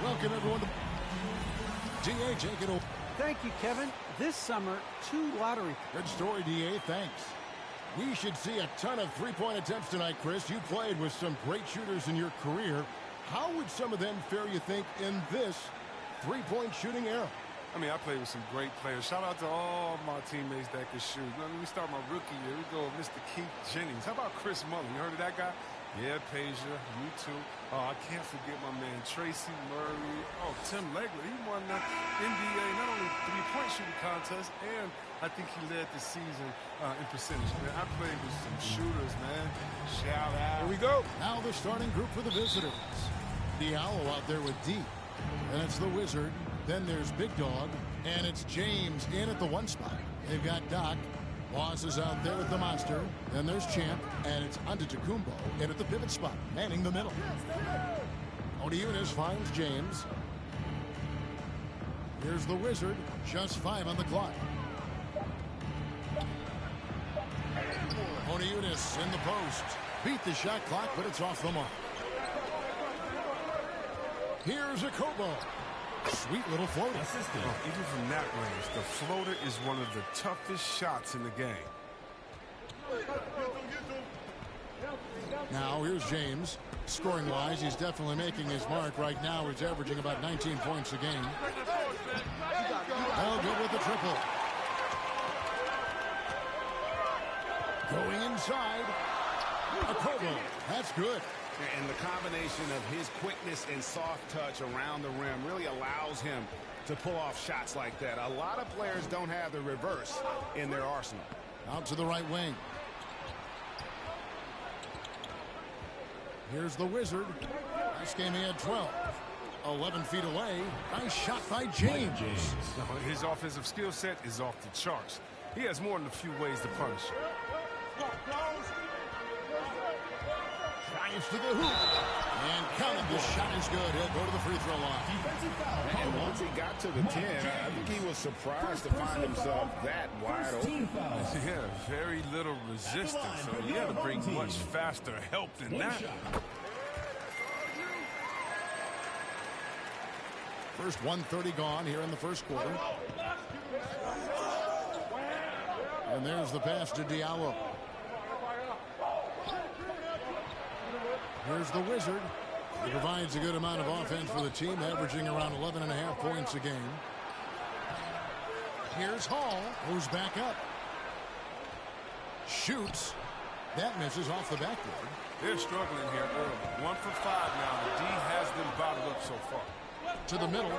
Welcome, everyone, to D.A. Take it over. Thank you, Kevin. This summer, 2 lottery. Good story, D.A. Thanks. We should see a ton of three-point attempts tonight, Chris. You played with some great shooters in your career. How would some of them fare, you think, in this three-point shooting era? I mean, I played with some great players. Shout out to all my teammates that could shoot. Let me start my rookie year. We go with Mr. Keith Jennings. How about Chris Mullin? You heard of that guy? Yeah, Peja, you too. Oh, I can't forget my man Tracy Murray. Oh, Tim Legler. He won the NBA not only three-point shooting contest, and I think he led the season in percentage. Man, I played with some shooters, man. Shout out. Here we go. Now the starting group for the visitors. Diallo out there with D. And it's the Wizard. Then there's Big Dog. And it's James in at the 1 spot. They've got Doc. Boss is out there with the Monster. Then there's Champ. And it's Antetokounmpo in at the pivot spot, manning the middle. Odiunas finds James. Here's the Wizard. Just 5 on the clock. Odiunas in the post. Beat the shot clock, but it's off the mark. Here's a Kobo. Sweet little floater. Even from that range, the floater is one of the toughest shots in the game. Now here's James. Scoring-wise, he's definitely making his mark. Right now, he's averaging about 19 points a game. Oh, good with the triple. Going inside. A Kobo. That's good. And the combination of his quickness and soft touch around the rim really allows him to pull off shots like that. A lot of players don't have the reverse in their arsenal. Out to the right wing. Here's the Wizard. Last game he had 12. 11 feet away. Nice shot by James. His offensive skill set is off the charts. He has more than a few ways to punish. Drives to the hoop. And counted. The shot is good. He'll go to the free throw line. And once he got to the 10, I think he was surprised to find himself that wide open. Yeah, very little resistance. So he had to bring much faster help than that. First 1:30 gone here in the first quarter. And there's the pass to Diallo. Here's the Wizard. He provides a good amount of offense for the team, averaging around 11.5 points a game. Here's Hall, who's back up. Shoots. That misses off the backboard. They're struggling here early. 1 for 5 now. The D has them bottled up so far. To the middle.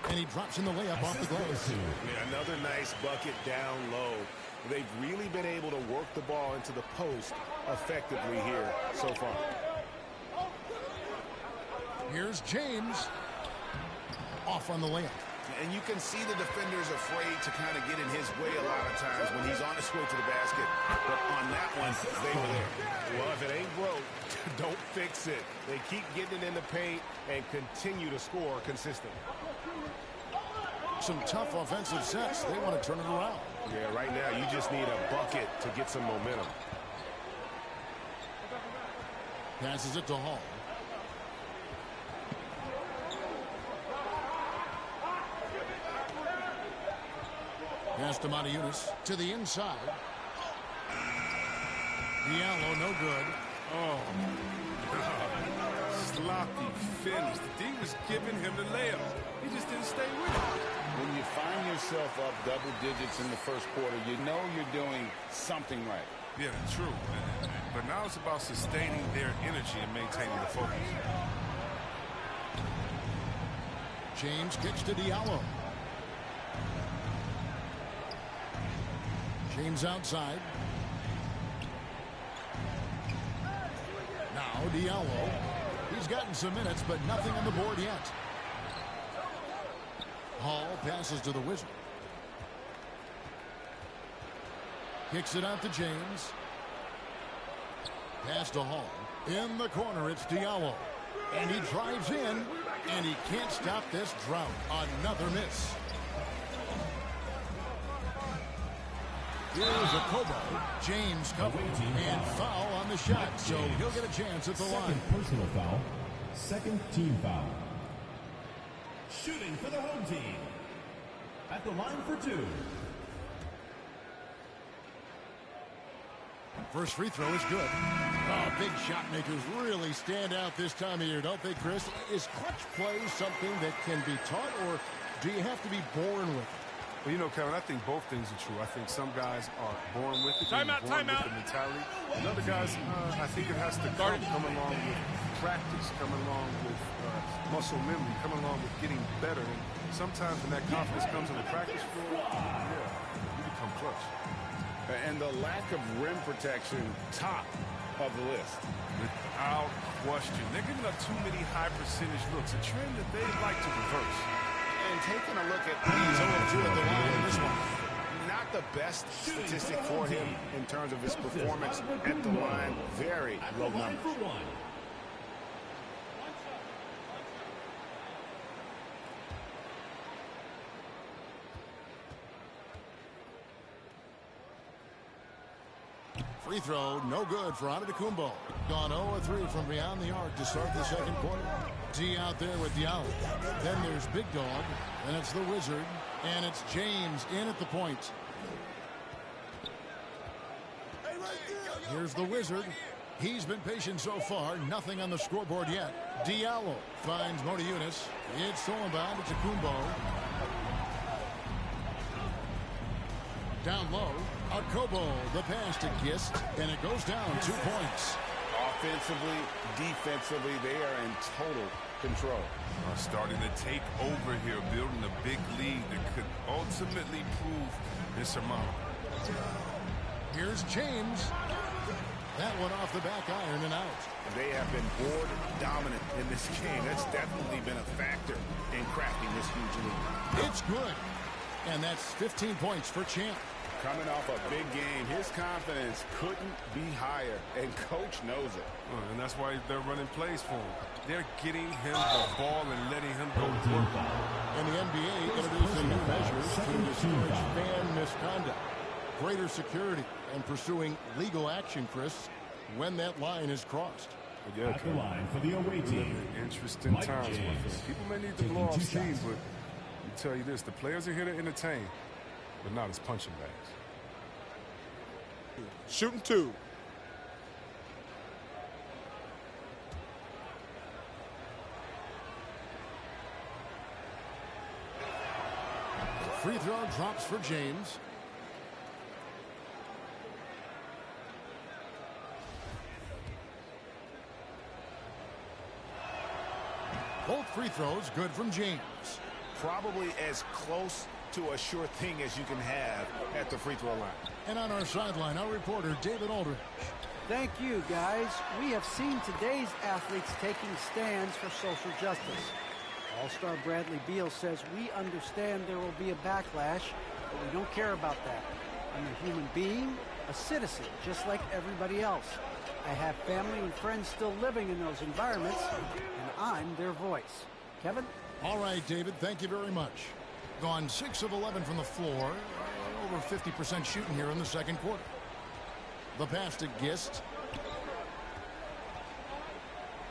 And he drops in the layup off the glass. Yeah, another nice bucket down low. They've really been able to work the ball into the post effectively here so far. Here's James. Off on the layup. And you can see the defenders afraid to kind of get in his way a lot of times when he's on his way to the basket. But on that one, they were there. Well, if it ain't broke, don't fix it. They keep getting it in the paint and continue to score consistently. Some tough offensive sets. They want to turn it around. Yeah, right now you just need a bucket to get some momentum. Passes it to Hall. Pass to Odiunas to the inside. Diallo, no good. Oh, sloppy finish. The D was giving him the layup. He just didn't stay with it. When you find yourself up double digits in the first quarter, you know you're doing something right. Yeah, true. But now it's about sustaining their energy and maintaining the focus. James kicks to Diallo. James outside. Now Diallo. He's gotten some minutes, but nothing on the board yet. Hall passes to the Wizard. Kicks it out to James. Pass to Hall. In the corner, it's Diallo. And he drives in, and he can't stop this drought. Another miss. Here's a Kobo. James covered. And foul on the shot, so he'll get a chance at the line. Personal foul. Second team foul. Shooting for the home team. At the line for two. First free throw is good. Oh, big shot makers really stand out this time of year, don't they, Chris? Is clutch play something that can be taught, or do you have to be born with it? Well, you know, Kevin, I think both things are true. I think some guys are born with it. Timeout. With the mentality. And other guys, I think it has to come along with practice, come along with muscle memory, come along with getting better. And sometimes when that confidence comes on the practice floor, yeah, you become clutch. And the lack of rim protection, top of the list. Without question. They're giving up too many high percentage looks, a trend that they'd like to reverse. And taking a look at He's 0-2 at the line in this one. not the best statistic for him in terms of his performance at the line. Very low numbers. Free throw, no good for Antetokounmpo. Gone 0-3 from beyond the arc to start the second quarter. D out there with Diallo. Then there's Big Dog, and it's the Wizard, and it's James in at the point. Here's the Wizard. He's been patient so far. Nothing on the scoreboard yet. Diallo finds Mota Yunus. It's stolen by Antetokounmpo. Down low, Akobo, the pass to Gist, and it goes down 2 points. Offensively, defensively, they are in total control. Starting to take over here, building a big lead that could ultimately prove insurmountable. Here's James. That one off the back iron and out. They have been board dominant in this game. That's definitely been a factor in crafting this huge lead. It's good. And that's 15 points for Champ. Coming off a big game, his confidence couldn't be higher, and coach knows it. And that's why they're running plays for him. They're getting him the ball and letting him go to work. And the NBA introducing new measures to discourage fan misconduct. Greater security and pursuing legal action, Chris, when that line is crossed. Yeah, at the line for the away team. Interesting times, my friend. People may need to blow off steam, but I tell you this, the players are here to entertain, but not as punching bags. Shooting two. Free throw drops for James. Both free throws good from James. Probably as close to a sure thing as you can have at the free throw line. And on our sideline, our reporter, David Aldridge. Thank you, guys. We have seen today's athletes taking stands for social justice. All-star Bradley Beal says, we understand there will be a backlash, but we don't care about that. I'm a human being, a citizen, just like everybody else. I have family and friends still living in those environments, and I'm their voice. Kevin? All right, David, thank you very much. Gone 6 of 11 from the floor. Over 50% shooting here in the second quarter. The pass to Gist.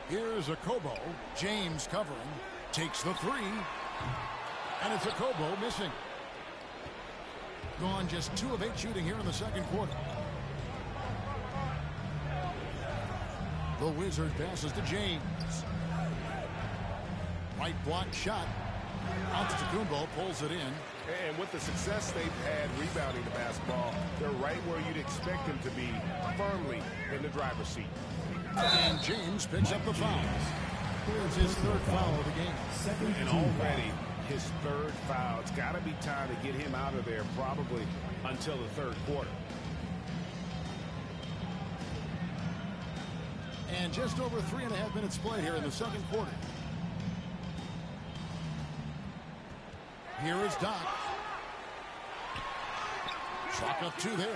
Here's Akobo. James covering. Takes the three. And it's Akobo missing. Gone just 2 of 8 shooting here in the second quarter. The Wizard passes to James. Right block shot. Antetokounmpo pulls it in. And with the success they've had rebounding the basketball, they're right where you'd expect them to be, firmly in the driver's seat. And James picks up the foul. Here's his 3rd foul of the game. And already his 3rd foul. It's got to be time to get him out of there, probably until the 3rd quarter. And just over 3.5 minutes played here in the second quarter. Here is Doc. Chalk up 2 there.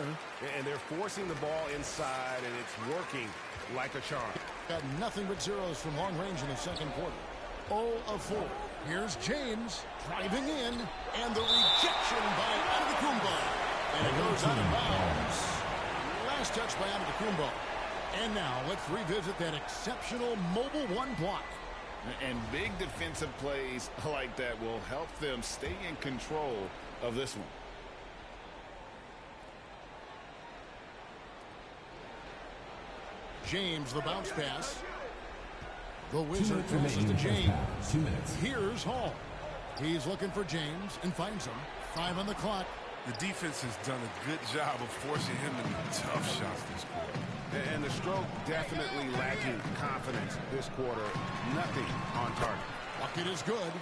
And they're forcing the ball inside, and it's working like a charm. Got nothing but zeros from long range in the second quarter. 0 of 4. Here's James driving in, and the rejection by Antetokounmpo. And it goes out of bounds. Last touch by Antetokounmpo. And now let's revisit that exceptional mobile 1 block. And big defensive plays like that will help them stay in control of this one. James, the bounce pass. The Wizard passes to James. 2 minutes. Here's Hall. He's looking for James and finds him. 5 on the clock. The defense has done a good job of forcing him to make tough shots this quarter. And the stroke definitely lacking confidence this quarter. Nothing on target. Bucket is good.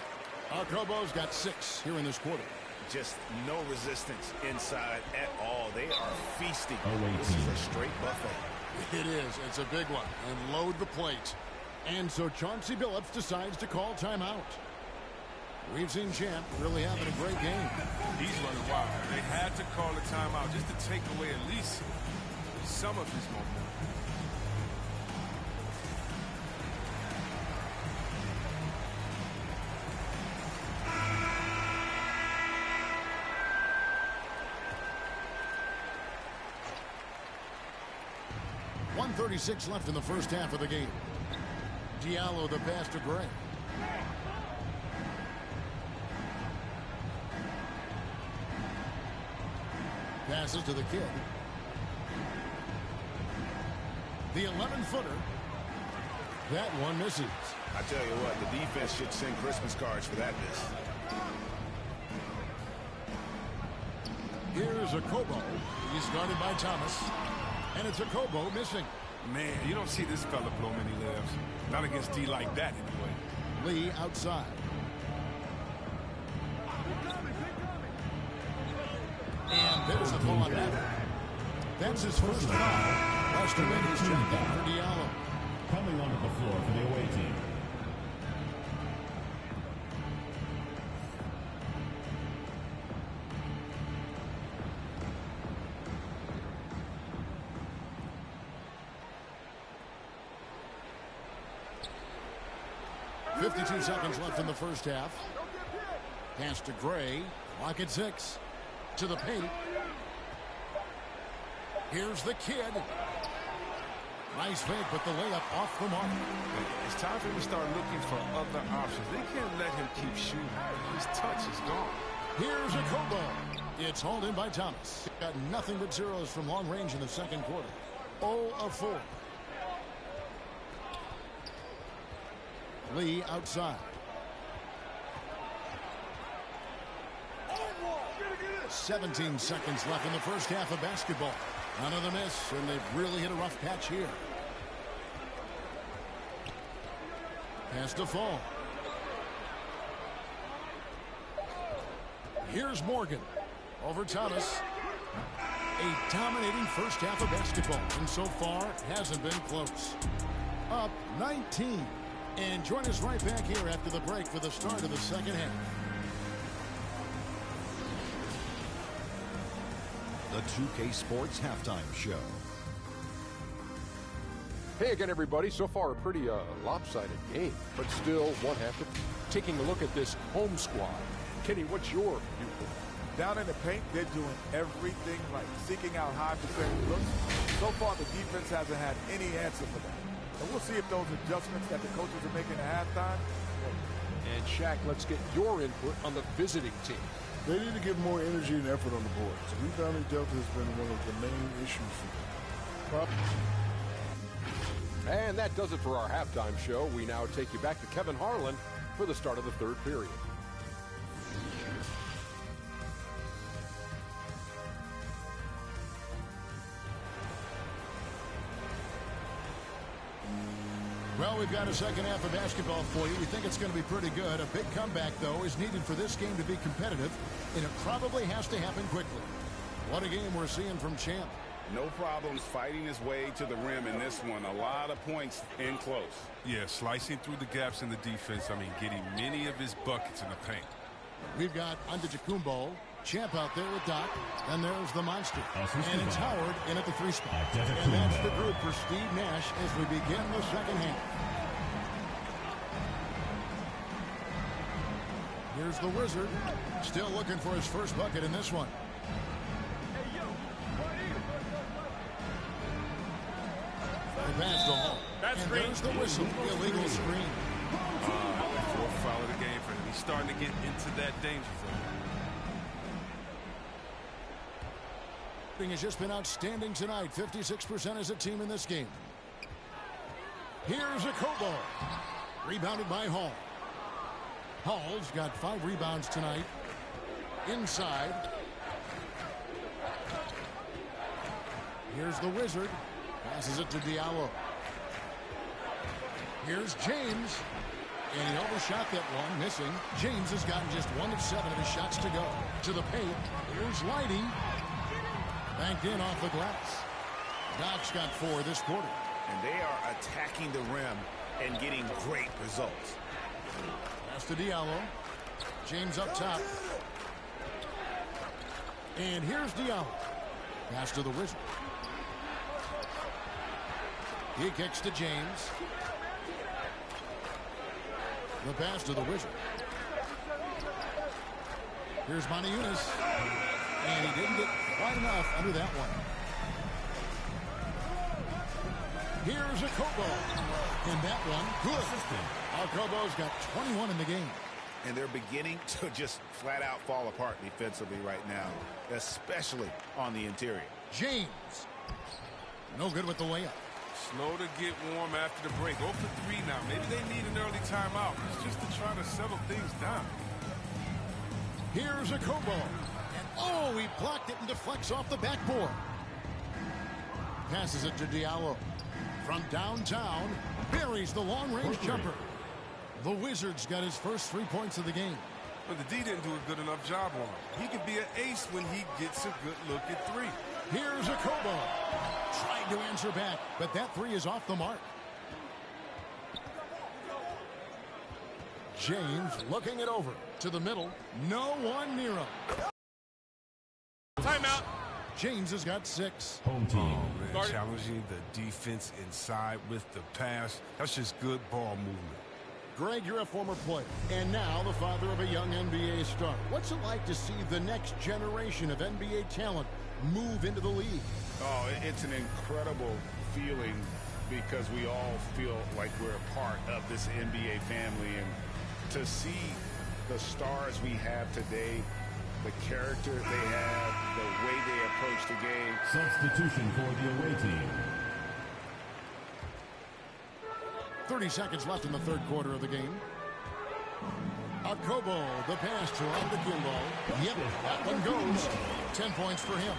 Arcobo's got 6 here in this quarter. Just no resistance inside at all. They are feasting. Oh, this is a straight buffet. It is. It's a big one. And load the plate. And so Chauncey Billups decides to call timeout. We've seen Champ really having a great game. He's running wild. They had to call a timeout just to take away at least some of his momentum. .36 left in the first half of the game. Diallo the pass to Gray. Passes to the kid. The 11-footer. That one misses. I tell you what, the defense should send Christmas cards for that miss. Here's a Kobo. He's guarded by Thomas. And it's a Kobo missing. Man, you don't see this fella blow many layups. Not against D like that, anyway. Lee outside. And there's a pull on that. That's his first foul. Lester Winters checked out for Diallo. Coming onto the floor for the away team. .52 seconds left in the first half. Pass to Gray. Clock at 6. To the paint. Here's the kid. Nice fake, but the layup off the mark. It's time for him to start looking for other options. They can't let him keep shooting. His touch is gone. Here's a Kobo. It's hauled in by Thomas. Got nothing but zeros from long range in the second quarter. 0 of 4. Lee outside. 17 seconds left in the first half of basketball. Another miss, and they've really hit a rough patch here. Pass to Fall. Here's Morgan. Over Thomas. A dominating first half of basketball, and so far hasn't been close. Up 19. And join us right back here after the break for the start of the second half. The 2K Sports Halftime Show. Hey again, everybody. So far, a pretty lopsided game, but still one half. Taking a look at this home squad. Kenny, what's your viewpoint? Down in the paint, they're doing everything right, seeking out high percentage looks. So far, the defense hasn't had any answer for that. And we'll see if those adjustments that the coaches are making at halftime. And Shaq, let's get your input on the visiting team. They need to give more energy and effort on the boards. Rebounding delta has been one of the main issues for them. And that does it for our halftime show. We now take you back to Kevin Harlan for the start of the third period. Well, we've got a second half of basketball for you. We think it's going to be pretty good. A big comeback, though, is needed for this game to be competitive, and it probably has to happen quickly. What a game we're seeing from Champ. No problems fighting his way to the rim in this one. A lot of points in close. Yeah, slicing through the gaps in the defense. I mean, getting many of his buckets in the paint. We've got Antetokounmpo, Champ out there with Doc, and there's the monster. And it's Howard in at the 3 spot. And that's the group for Steve Nash as we begin the second half. Here's the Wizard, still looking for his first bucket in this one. The pass to Hall. And there's the whistle, illegal screen. starting to get into that danger zone. Has just been outstanding tonight. 56% as a team in this game. Here's a Kobo. Rebounded by Hall. Hall's got 5 rebounds tonight. Inside. Here's the Wizard. Passes it to Diallo. Here's James. And he overshot that one, missing. James has gotten just 1 of 7 of his shots to go. To the paint. Here's Lighty. Banked in off the glass. Doc's got 4 this quarter. And they are attacking the rim and getting great results. Pass to Diallo. James up top. And here's Diallo. Pass to the Wizard. He kicks to James. The pass to the Wizard. Here's Moniunas. And he didn't get quite enough under that one. Here's a Kobo. And that one, good. Kobo's got 21 in the game. And they're beginning to just flat out fall apart defensively right now, especially on the interior. James. No good with the layup. Slow to get warm after the break. 0 for 3 now. Maybe they need an early timeout. It's just to try to settle things down. Here's a Kobo. And oh, he blocked it and deflects off the backboard. Passes it to Diallo. From downtown, buries the long-range jumper. The Wizards got his first 3 points of the game. But the D didn't do a good enough job on him. He could be an ace when he gets a good look at 3. Here's a Kobo. Tried to answer back, but that 3 is off the mark. James looking it over to the middle. No one near him. Timeout. James has got 6. Home team. Oh, man, challenging the defense inside with the pass. That's just good ball movement. Greg, you're a former player, and now the father of a young NBA star. What's it like to see the next generation of NBA talent move into the league? Oh, it's an incredible feeling because we all feel like we're a part of this NBA family. And to see the stars we have today, the character they have, the way they approach the game. Substitution for the away team. 30 seconds left in the third quarter of the game. Kobo, the pass to Antetokounmpo. Yep, that one goes. 10 points for him.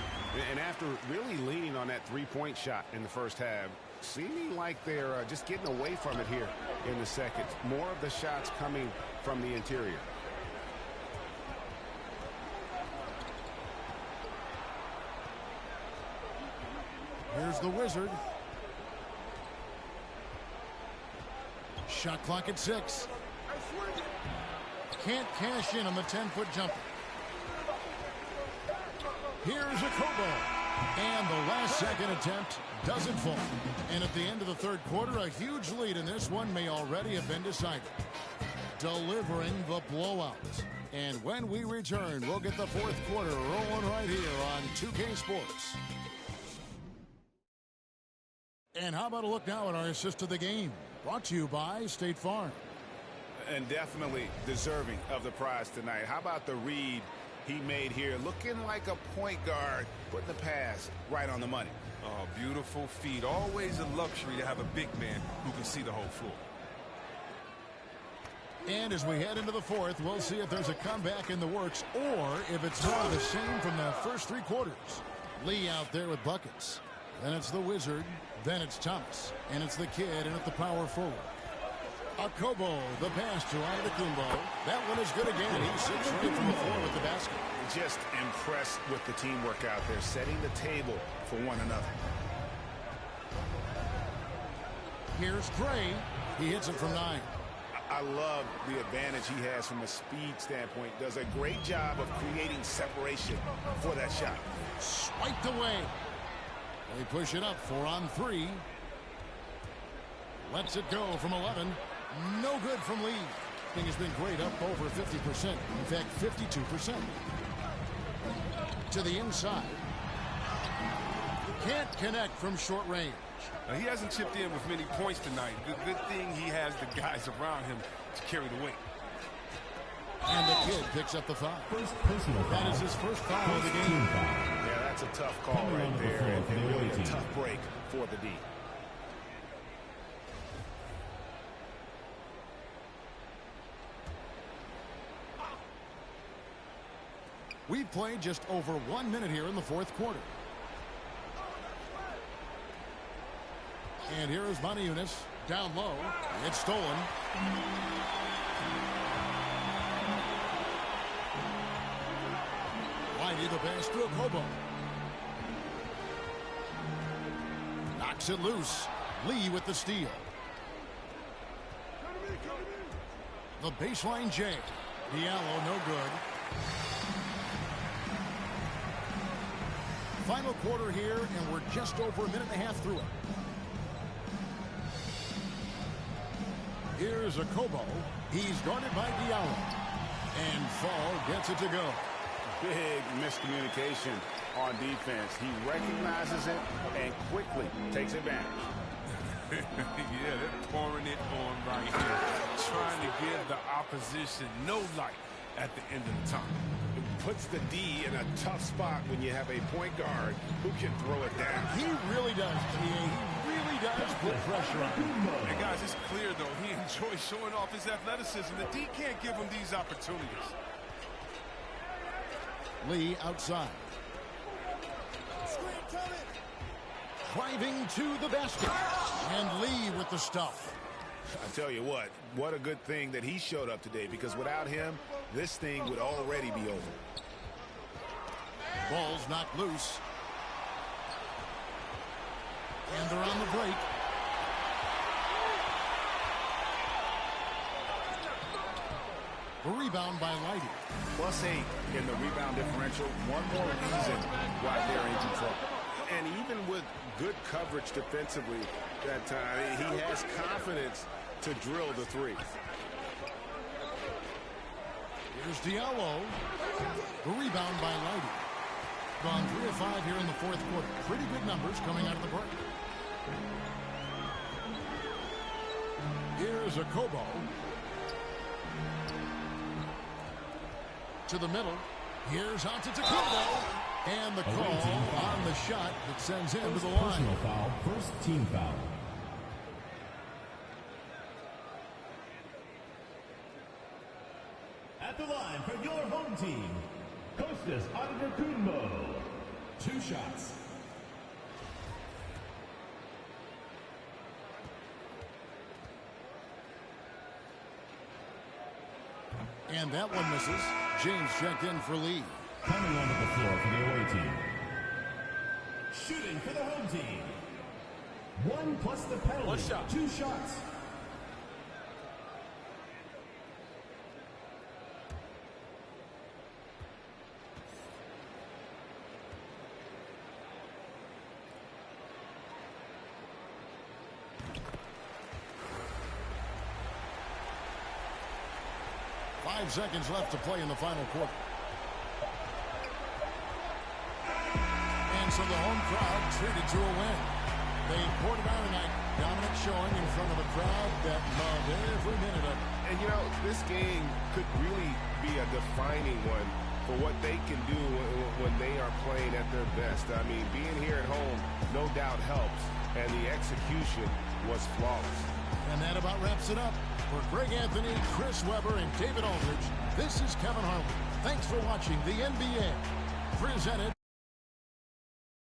And after really leaning on that three-point shot in the first half, seeming like they're just getting away from it here in the second. More of the shots coming from the interior. Here's the Wizard. Shot clock at 6. Can't cash in on the 10-foot jumper. Here's a Kobo. And the last second attempt doesn't fall. And at the end of the third quarter, a huge lead in this one may already have been decided. Delivering the blowout. And when we return, we'll get the fourth quarter rolling right here on 2K Sports. And how about a look now at our assist of the game? Brought to you by State Farm. And definitely deserving of the prize tonight. How about the read he made here? Looking like a point guard, putting the pass right on the money. Oh, beautiful feed. Always a luxury to have a big man who can see the whole floor. And as we head into the fourth, we'll see if there's a comeback in the works or if it's more of the same from the first three quarters. Lee out there with buckets. Then it's the Wizard. Then it's Thomas. And it's the kid and at the power forward. Kobo, the pass to Antetokounmpo. That one is good again. He sits right from the floor with the basket. Just impressed with the teamwork out there, setting the table for one another. Here's Gray. He hits it from 9. I love the advantage he has from a speed standpoint. Does a great job of creating separation for that shot. Swiped away. They push it up 4 on 3. Lets it go from 11. No good from Lee. Thing has been great, up over 50%. In fact, 52%. To the inside. Can't connect from short range. Now, he hasn't chipped in with many points tonight. Good thing he has the guys around him to carry the weight. And the kid picks up the foul. First personal foul. That is his first foul of the game. Yeah, that's a tough call right there, and really a tough break for the D. We've played just over 1 minute here in the fourth quarter. And here is Moniunas down low. It's stolen. Whitey the pass to Okobo. Knocks it loose. Lee with the steal. The baseline J. Diallo no good. Final quarter here, and we're just over a minute and a half through it. Here's Okobo. He's guarded by Diallo. And Fall gets it to go. Big miscommunication on defense. He recognizes it and quickly takes advantage. Yeah, they're pouring it on right here. Trying to give the opposition no light at the end of the time. It puts the D in a tough spot when you have a point guard who can throw it down. He really does, He really does put pressure on him. And guys, it's clear, though, he enjoys showing off his athleticism. The D can't give him these opportunities. Lee outside. Driving to the basket. And Lee with the stuff. I tell you what a good thing that he showed up today, because without him, this thing would already be over. Ball's knocked loose. And they're on the break. A rebound by Lighty. +8 in the rebound differential. One more reason why they're in control. And even with good coverage defensively that time, he has confidence to drill the three. Here's Diallo. The rebound by Lighty. Gone 3 of 5 here in the fourth quarter. Pretty good numbers coming out of the break. Here's Okobo. To the middle. Here's Antetokounmpo. And the call on the shot that sends him to the line. Personal foul. First team foul. At the line for your home team, Kostas Antetokounmpo. 2 shots. And that one misses. James checked in for Lee. Coming onto the floor for the away team. Shooting for the home team. 1 plus the penalty. 1 shot. 2 shots. Five seconds left to play in the final quarter. And so the home crowd treated to a win. They poured it on tonight. Dominant showing in front of a crowd that loved every minute of it. And, you know, this game could really be a defining one for what they can do when they are playing at their best. I mean, being here at home no doubt helps, and the execution was flawless. And that about wraps it up. For Greg Anthony, Chris Webber, and David Aldridge, this is Kevin Harlan. Thanks for watching the NBA, presented